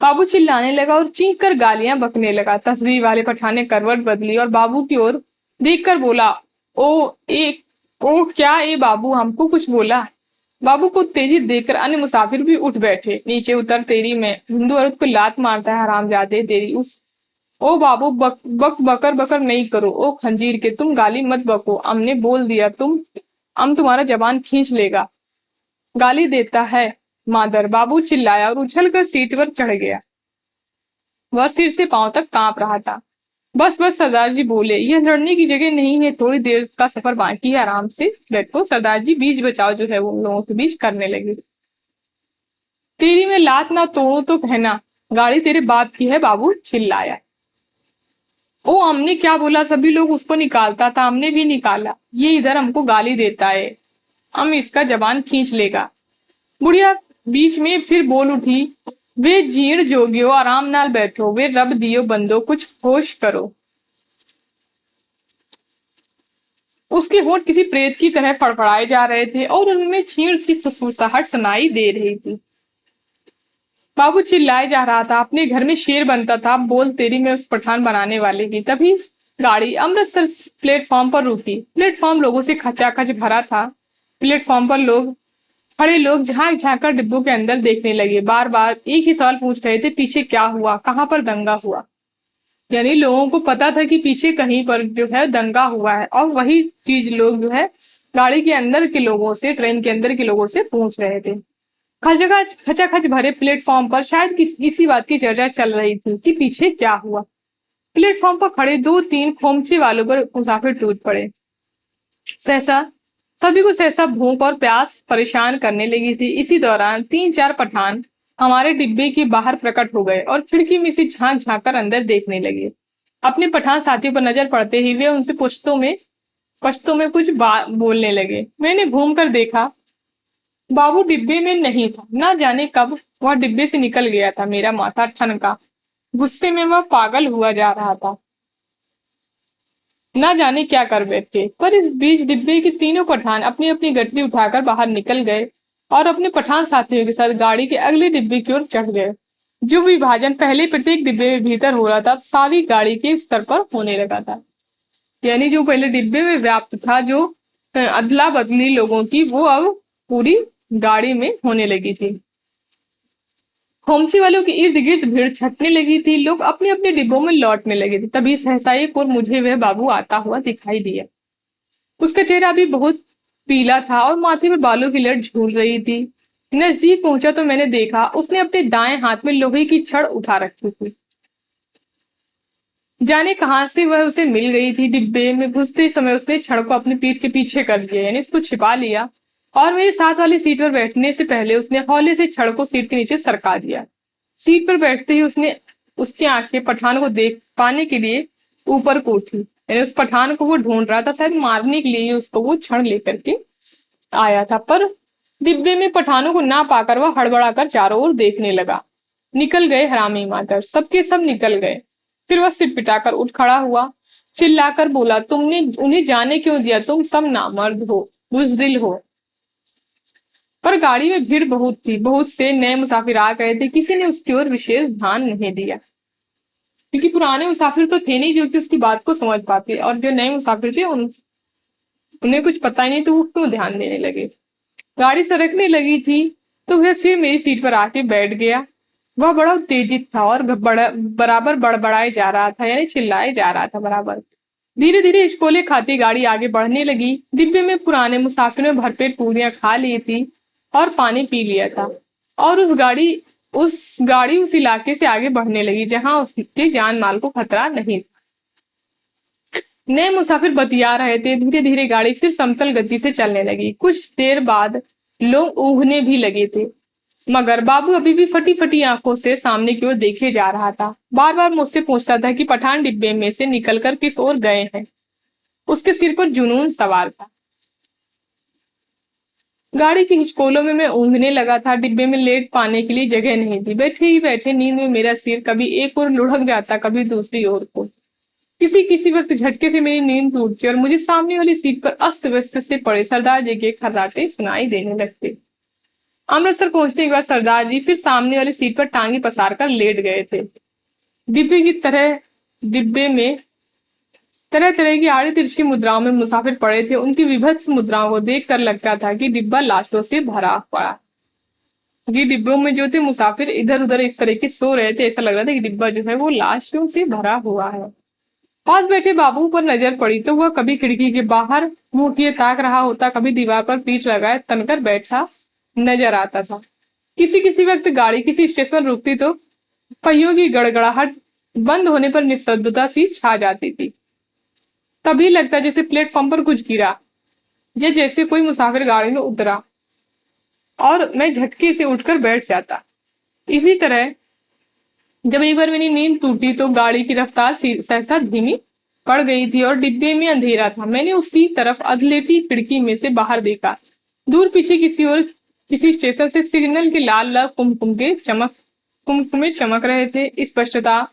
बाबू चिल्लाने लगा और चीख कर गालियां बकने लगा। तस्वीर वाले पठान ने करवट बदली और बाबू की ओर देखकर बोला, ओ क्या ए बाबू, हमको कुछ बोला? बाबू को उत्तेजित देखकर अन्य मुसाफिर भी उठ बैठे। नीचे उतर, तेरी मैं। हिंदू औरत को लात मारता है हरामजादे, तेरी उस। ओ बाबू, बकर नहीं करो। ओ खंजीर के, तुम गाली मत बको, हमने बोल दिया, हम तुम्हारा जबान खींच लेगा। गाली देता है मादर, बाबू चिल्लाया और उछलकर सीट पर चढ़ गया। वह सिर से पांव तक कांप रहा था। बस सरदार जी बोले, यह लड़ने की जगह नहीं है, थोड़ी देर का सफर बाकी है, आराम से बैठो। सरदार जी बीच बचाव जो है वो लोगों के बीच करने लगे। तेरी में लात ना तोड़ू तो कहना, गाड़ी तेरे बाप की है, बाबू चिल्लाया। ओ हमने क्या बोला? सभी लोग उसको निकालता था, हमने भी निकाला। ये इधर हमको गाली देता है, हम इसका जबान खींच लेगा। बुढ़िया बीच में फिर बोल उठी, वे जीण जोगियो, आराम नाल बैठो, वे रब दियो बंदो, कुछ होश करो। उसके होंठ किसी प्रेत की तरह फड़फड़ाए जा रहे थे और उनमें छीण सी फुसफुसाहट सुनाई दे रही थी। बाबू चिल्लाए जा रहा था, अपने घर में शेर बनता था, बोल तेरी में उस पठान बनाने वाले की। तभी गाड़ी अमृतसर प्लेटफॉर्म पर रुकी। प्लेटफॉर्म लोगों से खचाखच भरा था। प्लेटफॉर्म पर खड़े लोग झांक झांक कर डिब्बों के अंदर देखने लगे। बार बार एक ही सवाल पूछ रहे थे, पीछे क्या हुआ, कहाँ पर दंगा हुआ। यानी लोगों को पता था कि पीछे कहीं पर जो है दंगा हुआ है, और वही चीज लोग जो है गाड़ी के अंदर के लोगों से, ट्रेन के अंदर के लोगों से पूछ रहे थे। खचाखच भरे प्लेटफॉर्म पर शायद इसी बात की चर्चा चल रही थी कि पीछे क्या हुआ। प्लेटफॉर्म पर खड़े 2-3 खोमचे वालों पर मुसाफिर टूट पड़े। सभी को सहसा भूख और प्यास परेशान करने लगी थी। इसी दौरान 3-4 पठान हमारे डिब्बे के बाहर प्रकट हो गए और खिड़की में से झांक झांक कर अंदर देखने लगे। अपने पठान साथियों पर नजर पड़ते ही वे उनसे पश्तो में कुछ बोलने लगे। मैंने घूम कर देखा, बाबू डिब्बे में नहीं था। ना जाने कब वह डिब्बे से निकल गया था। मेरा माथा ठनका। गुस्से में वह पागल हुआ जा रहा था। ना जाने क्या कर बैठे। पर इस बीच डिब्बे के तीनों पठान अपनी अपनी गठरी उठाकर बाहर निकल गए और अपने पठान साथियों के साथ गाड़ी के अगले डिब्बे की ओर चढ़ गए। जो विभाजन पहले प्रत्येक डिब्बे में भीतर हो रहा था, अब सारी गाड़ी के स्तर पर होने लगा था। यानी जो पहले डिब्बे में व्याप्त था, जो अदला बदली लोगों की, वो अब पूरी गाड़ी में होने लगी थी। होमची वालों के इर्द गिर्द भीड़ छटने लगी थी। लोग अपने अपने डिब्बों में लौटने लगे थे। तभी सहसा एक और मुझे वह बाबू आता हुआ दिखाई दिया। उसका चेहरा अभी बहुत पीला था और माथे पर बालों की लट झूल रही थी। नजदीक पहुंचा तो मैंने देखा उसने अपने दाएं हाथ में लोहे की छड़ उठा रखी थी। जाने कहां से वह उसे मिल गई थी। डिब्बे में घुसते समय उसने छड़ को अपनी पीठ के पीछे कर दिया, यानी इसको छिपा लिया। और मेरे साथ वाली सीट पर बैठने से पहले उसने हौले से छड़ को सीट के नीचे सरका दिया। सीट पर बैठते ही उसने उसकी आंखें पठान को देख पाने के लिए ऊपर को उठी। यानी उस पठान को वो ढूंढ रहा था, शायद मारने के लिए उसको वो छड़ लेकर के आया था। पर डिब्बे में पठानों को ना पाकर वह हड़बड़ाकर चारों ओर देखने लगा। निकल गए हरामी मादर, सबके सब निकल गए। फिर वह सिर पिटाकर उठ खड़ा हुआ, चिल्लाकर बोला, तुमने उन्हें जाने क्यों दिया? तुम सब नामर्द हो, बुजदिल हो। पर गाड़ी में भीड़ बहुत थी, बहुत से नए मुसाफिर आ गए थे। किसी ने उसकी ओर विशेष ध्यान नहीं दिया, क्योंकि पुराने मुसाफिर तो थे नहीं जो कि उसकी बात को समझ पाते, और जो नए मुसाफिर थे उन्हें कुछ पता ही नहीं, तो वो क्यों ध्यान देने लगे। गाड़ी सरकने लगी थी तो वह फिर मेरी सीट पर आके बैठ गया। वह बड़ा उत्तेजित था और बराबर बड़बड़ाए जा रहा था, यानी चिल्लाए जा रहा था बराबर। धीरे धीरे हिचकोले खाती गाड़ी आगे बढ़ने लगी। डिब्बे में पुराने मुसाफिर ने भरपेट पूरियां खा ली थी और पानी पी लिया था। और उस गाड़ी उस इलाके से आगे बढ़ने लगी जहां उसके जान माल को खतरा नहीं था। नए मुसाफिर बतिया रहे थे। धीरे धीरे गाड़ी फिर समतल गति से चलने लगी। कुछ देर बाद लोग ऊहने भी लगे थे, मगर बाबू अभी भी फटी फटी आंखों से सामने की ओर देखे जा रहा था। बार बार मुझसे पूछता था कि पठान डिब्बे में से निकलकर किस ओर गए हैं। उसके सिर पर जुनून सवार था। गाड़ी की हिचकोलों में मैं ऊँघने लगा था। डिब्बे में लेट पाने के लिए जगह नहीं थी। बैठे ही बैठे नींद में मेरा सिर कभी एक ओर लुढ़क जाता, कभी दूसरी ओर को। किसी किसी वक्त झटके से मेरी नींद टूटती और मुझे सामने वाली सीट पर अस्त व्यस्त से पड़े सरदार जी के खर्राटे सुनाई देने लगते। अमृतसर पहुंचने के बाद सरदार जी फिर सामने वाली सीट पर टांगी पसार कर लेट गए थे। डिब्बे में तरह तरह की आड़ी तिरछी मुद्राओं में मुसाफिर पड़े थे। उनकी विभत्स मुद्राओं को देख कर लगता था कि डिब्बा लाशों से भरा पड़ा। ये डिब्बों में जो थे मुसाफिर इधर उधर इस तरह की सो रहे थे। ऐसा लग रहा था कि डिब्बा जो है वो लाशों से भरा हुआ है। पास बैठे बाबू पर नजर पड़ी तो वह कभी खिड़की के बाहर मुंह किए ताक रहा होता, कभी दीवार पर पीठ लगाए तनकर बैठा नजर आता था। किसी किसी वक्त गाड़ी किसी स्टेशन पर रुकती तो पहियों की गड़गड़ाहट बंद होने पर निस्तब्धता सी छा जाती थी। तभी लगता जैसे प्लेटफॉर्म पर कुछ गिरा, या जैसे कोई मुसाफिर गाड़ी में उतरा और मैं झटके से उठकर बैठ जाता। इसी तरह जब एक बार मेरी नींद टूटी तो गाड़ी की रफ्तार सहसा धीमी पड़ गई थी और डिब्बे में अंधेरा था। मैंने उसी तरफ अधलेटी खिड़की में से बाहर देखा। दूर पीछे किसी और किसी स्टेशन से सिग्नल के लाल लाल कुमकुमे चमक रहे थे। स्पष्टता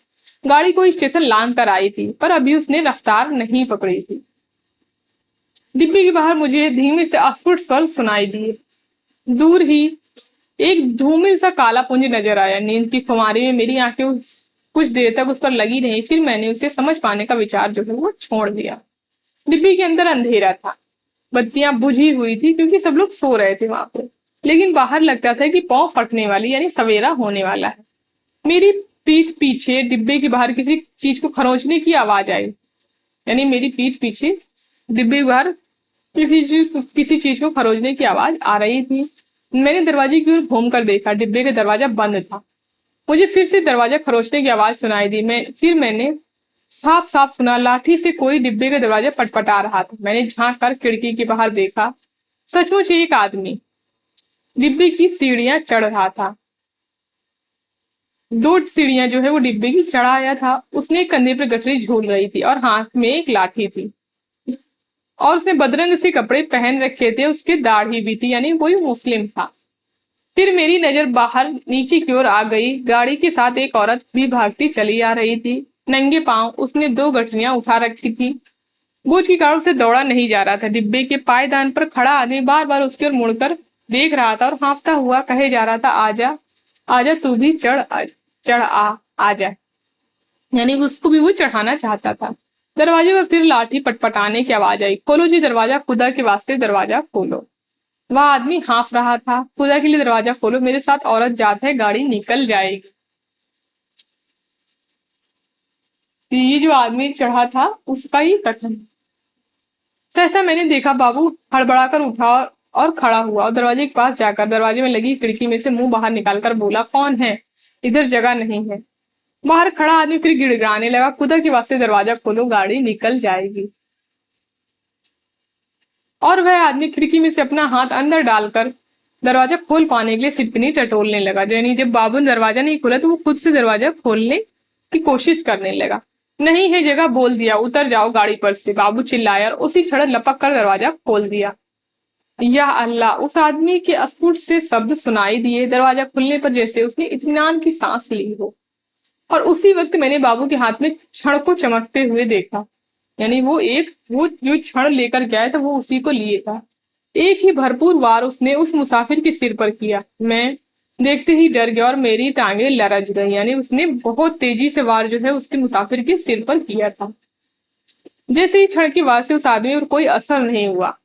गाड़ी कोई स्टेशन लांग कर आई थी, पर अभी उसने रफ्तार नहीं पकड़ी थी। डिब्बे के बाहर मुझे धीमे से अस्फुट स्वर सुनाई दिए। दूर ही एक धूमिल सा काला पुंज नजर आया। नींद की खुमारी में मेरी आंखें कुछ देर तक उस पर लगी रही। फिर मैंने उसे समझ पाने का विचार जो है वो छोड़ दिया। डिब्बे के अंदर अंधेरा था, बत्तियां बुझी हुई थी क्योंकि सब लोग सो रहे थे वहां पे। लेकिन बाहर लगता था कि पांव फटने वाली, यानी सवेरा होने वाला है। मेरी पीठ पीछे डिब्बे के बाहर किसी चीज को खरोंचने की आवाज आई। यानी मेरी पीठ पीछे डिब्बे के बाहर किसी चीज को खरोंचने की आवाज आ रही थी। मैंने दरवाजे की ओर घूमकर देखा। डिब्बे का दरवाजा बंद था। मुझे फिर से दरवाजा खरोंचने की आवाज सुनाई दी। फिर मैंने साफ साफ सुना लाठी से कोई डिब्बे का दरवाजा पटपटा रहा था। मैंने झांक कर खिड़की के बाहर देखा। सचमुच एक आदमी डिब्बे की सीढ़ियां चढ़ रहा था। 2 सीढ़ियां जो है वो डिब्बे की चढ़ा आया था। उसने कंधे पर गठरी झूल रही थी और हाथ में एक लाठी थी, और उसने बदरंग से कपड़े पहन रखे थे। उसके दाढ़ी भी थी, यानी कोई मुस्लिम था। फिर मेरी नजर बाहर नीचे की ओर आ गई। गाड़ी के साथ एक औरत भी भागती चली आ रही थी। नंगे पांव उसने 2 गठरियां उठा रखी थी। बोझ के कारण उसे दौड़ा नहीं जा रहा था। डिब्बे के पायदान पर खड़ा आदमी बार बार उसकी ओर मुड़कर देख रहा था और हाँफता हुआ कहे जा रहा था, आजा आजा तू भी चढ़, चढ़ आ आजा। यानी उसको भी वो चढ़ाना चाहता था। दरवाजे पर फिर लाठी पटपटाने की आवाज आई, खोलो जी दरवाजा, खुदा के वास्ते दरवाजा खोलो। वह आदमी हाँफ रहा था, खुदा के लिए दरवाजा खोलो, मेरे साथ औरत जात है, गाड़ी निकल जाएगी। ये जो आदमी चढ़ा था उसका ही कथन। सहसा मैंने देखा बाबू हड़बड़ाकर उठा और खड़ा हुआ और दरवाजे के पास जाकर दरवाजे में लगी खिड़की में से मुंह बाहर निकालकर बोला, कौन है? इधर जगह नहीं है। बाहर खड़ा आदमी फिर गिड़गिड़ाने लगा, खुदा के वास्ते दरवाजा खोलो, गाड़ी निकल जाएगी। और वह आदमी खिड़की में से अपना हाथ अंदर डालकर दरवाजा खोल पाने के लिए सिटकनी टटोलने लगा। यानी जब बाबू ने दरवाजा नहीं खोला तो वो खुद से दरवाजा खोलने की कोशिश करने लगा। नहीं है जगह, बोल दिया, उतर जाओ गाड़ी पर से, बाबू चिल्लाया और उसी क्षण लपक कर दरवाजा खोल दिया। या अल्लाह, उस आदमी के अस्फुट से शब्द सुनाई दिए, दरवाजा खुलने पर जैसे उसने इत्मीनान की सांस ली हो। और उसी वक्त मैंने बाबू के हाथ में क्षण को चमकते हुए देखा। यानी वो जो क्षण लेकर गया था वो उसी को लिए था। एक ही भरपूर वार उसने उस मुसाफिर के सिर पर किया। मैं देखते ही डर गया और मेरी टांगे लरज गई। यानी उसने बहुत तेजी से वार जो है उसके मुसाफिर के सिर पर किया था। जैसे ही क्षण की वार से उस आदमी पर कोई असर नहीं हुआ।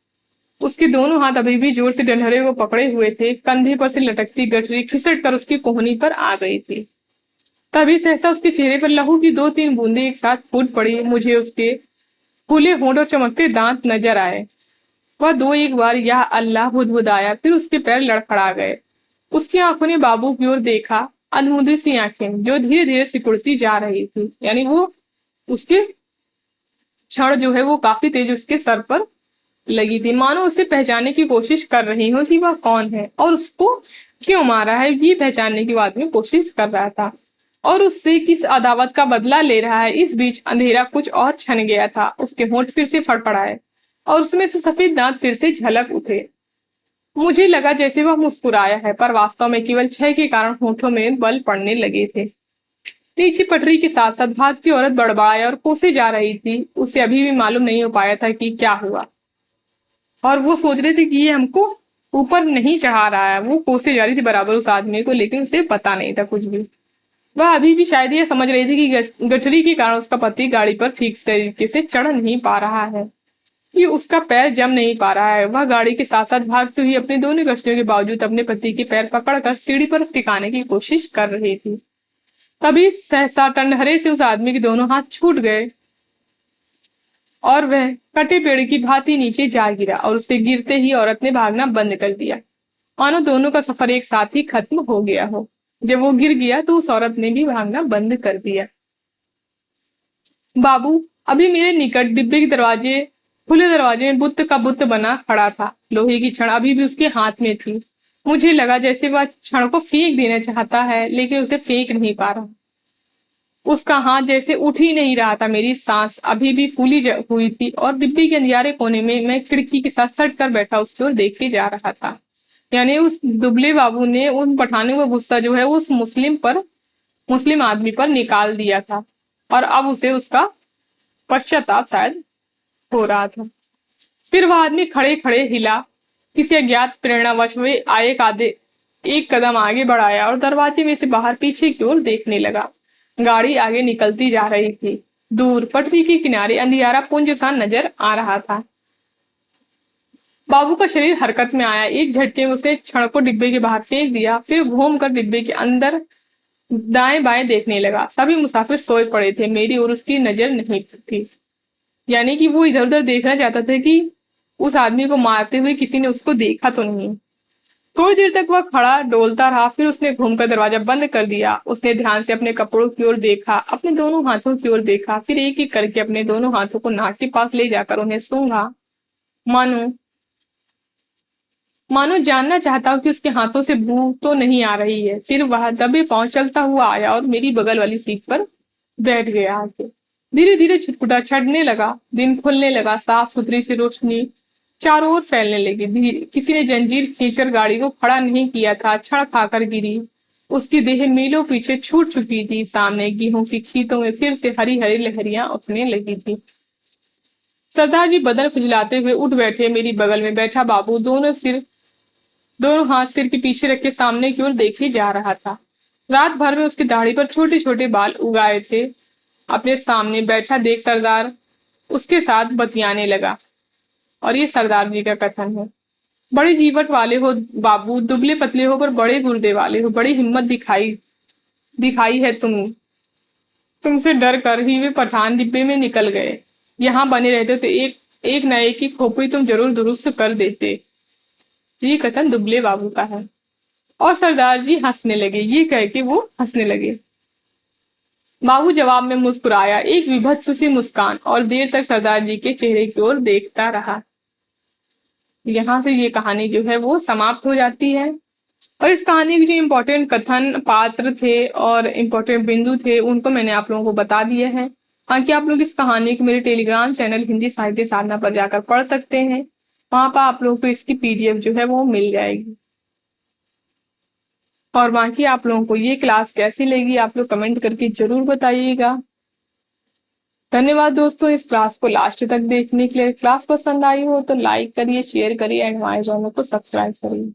उसके दोनों हाथ अभी भी जोर से डंडरे को पकड़े हुए थे। कंधे पर से लटकती गठरी खिसट कर उसकी कोहनी पर आ गई थी। तभी सहसा उसके चेहरे पर लहू की दो तीन बूंदे एक साथ फूट पड़ी। मुझे उसके फूले होंठ और चमकते दांत नजर आए। वह दो एक बार या अल्लाह बुदबुदाया, फिर उसके पैर लड़खड़ा गए। उसकी आंखों ने बाबू की ओर देखा, अधमुंदी सी आंखें जो धीरे धीरे सिकुड़ती जा रही थी। यानी वो उसके क्षण जो है वो काफी तेज उसके सर पर लगी थी, मानो उसे पहचानने की कोशिश कर रही हो कि वह कौन है और उसको क्यों मारा है, ये पहचानने की वो आदमी कोशिश कर रहा था और उससे किस अदावत का बदला ले रहा है। इस बीच अंधेरा कुछ और छन गया था। उसके होंठ फिर से फड़फड़ाए और उसमें से सफेद दांत फिर से झलक उठे। मुझे लगा जैसे वह मुस्कुराया है, पर वास्तव में केवल क्षय के कारण होठों में बल पड़ने लगे थे। नीचे पटरी के साथ साथ भागती औरत बड़बड़ाया और कोसे जा रही थी। उसे अभी भी मालूम नहीं हो पाया था कि क्या हुआ और वो सोच रहे थे कि ये हमको ऊपर नहीं चढ़ा रहा है। वो कोसे जा रही थी बराबर उस आदमी को, लेकिन उसे पता नहीं था कुछ भी। वह अभी भी शायद ये समझ रही थी कि गठरी के कारण उसका पति गाड़ी पर ठीक तरीके से चढ़ नहीं पा रहा है, कि उसका पैर जम नहीं पा रहा है। वह गाड़ी के साथ साथ भागती हुई अपने दोनों गठरियों के बावजूद अपने पति के पैर पकड़कर सीढ़ी पर टिकाने की कोशिश कर रही थी। तभी सहसा टंडहरे से उस आदमी के दोनों हाथ छूट गए और वह कटे पेड़ की भांति नीचे जा गिरा और उसके गिरते ही औरत ने भागना बंद कर दिया, मानो दोनों का सफर एक साथ ही खत्म हो गया हो। जब वो गिर गया तो उस औरत ने भी भागना बंद कर दिया। बाबू अभी मेरे निकट डिब्बे के दरवाजे खुले दरवाजे में बुत्त का बुत्त बना खड़ा था। लोहे की छड़ अभी भी उसके हाथ में थी। मुझे लगा जैसे वह छड़ को फेंक देना चाहता है, लेकिन उसे फेंक नहीं पा रहा। उसका हाथ जैसे उठ ही नहीं रहा था। मेरी सांस अभी भी फूली हुई थी और डिब्बे के अंधियारे कोने में मैं खिड़की के साथ सट कर बैठा उसकी ओर देखे जा रहा था। यानी उस दुबले बाबू ने उन पठानों का गुस्सा जो है उस मुस्लिम आदमी पर निकाल दिया था और अब उसे उसका पश्चाताप शायद हो रहा था। फिर वह आदमी खड़े खड़े हिला, किसी अज्ञात प्रेरणावश वे एक कदम आगे बढ़ाया और दरवाजे में से बाहर पीछे की ओर देखने लगा। गाड़ी आगे निकलती जा रही थी। दूर पटरी के किनारे अंधियारा पुंज सा नजर आ रहा था। बाबू का शरीर हरकत में आया। एक झटके में उसने क्षण को डिब्बे के बाहर फेंक दिया, फिर घूम कर डिब्बे के अंदर दाएं बाएं देखने लगा। सभी मुसाफिर सोए पड़े थे, मेरी और उसकी नजर नहीं थी। यानी कि वो इधर उधर देखना चाहता था कि उस आदमी को मारते हुए किसी ने उसको देखा तो नहीं। थोड़ी देर तक वह खड़ा डोलता रहा, फिर उसने घूमकर दरवाजा बंद कर दिया। उसने ध्यान से अपने कपड़ों की ओर देखा, अपने दोनों हाथों की ओर देखा, फिर एक एक करके अपने दोनों हाथों को नाक के पास ले जाकर उन्हें सूंघा, मानो मानो जानना चाहता हूं कि उसके हाथों से बू तो नहीं आ रही है। फिर वह दबे पांव चलता हुआ आया और मेरी बगल वाली सीट पर बैठ गया आके। धीरे धीरे छुटपुटा छड़ने लगा। दिन खुलने लगा। साफ सुथरी सी रोशनी चारों ओर फैलने लगी। किसी ने जंजीर खींचकर गाड़ी को खड़ा नहीं किया था, छड़ खाकर गिरी। उसकी देह मीलों पीछे छूट चुकी थी। सामने गेहूं की खेतों में फिर से हरी हरी लहरियां उठने लगी थी। सरदार जी बदन खुजलाते हुए उठ बैठे। मेरी बगल में बैठा बाबू दोनों हाथ सिर के पीछे रख के सामने की ओर देखे जा रहा था। रात भर में उसकी दाढ़ी पर छोटे छोटे बाल उगाए थे। अपने सामने बैठा देख सरदार उसके साथ बतियाने लगा। और ये सरदार जी का कथन है। बड़े जीवट वाले हो बाबू, दुबले पतले हो पर बड़े गुर्दे वाले हो। बड़ी हिम्मत दिखाई दिखाई है तुमसे डर कर ही वे पठान डिब्बे में निकल गए। यहाँ बने रहते तो एक न एक की खोपड़ी तुम जरूर दुरुस्त कर देते। ये कथन दुबले बाबू का है। और सरदार जी हंसने लगे। ये कह के वो हंसने लगे। बाबू जवाब में मुस्कुराया, एक विभत्स सी मुस्कान, और देर तक सरदार जी के चेहरे की ओर देखता रहा। यहाँ से ये कहानी जो है वो समाप्त हो जाती है। और इस कहानी के जो इम्पोर्टेंट कथन पात्र थे और इम्पोर्टेंट बिंदु थे उनको मैंने आप लोगों को बता दिए हैं। बाकी आप लोग इस कहानी को मेरे टेलीग्राम चैनल हिंदी साहित्य साधना पर जाकर पढ़ सकते हैं। वहां पर आप लोगों को इसकी पीडीएफ जो है वो मिल जाएगी। और बाकी आप लोगों को ये क्लास कैसी लगी आप लोग कमेंट करके जरूर बताइएगा। धन्यवाद दोस्तों इस क्लास को लास्ट तक देखने के लिए। क्लास पसंद आई हो तो लाइक करिए, शेयर करिए एंड हमारे चैनल को सब्सक्राइब करिए।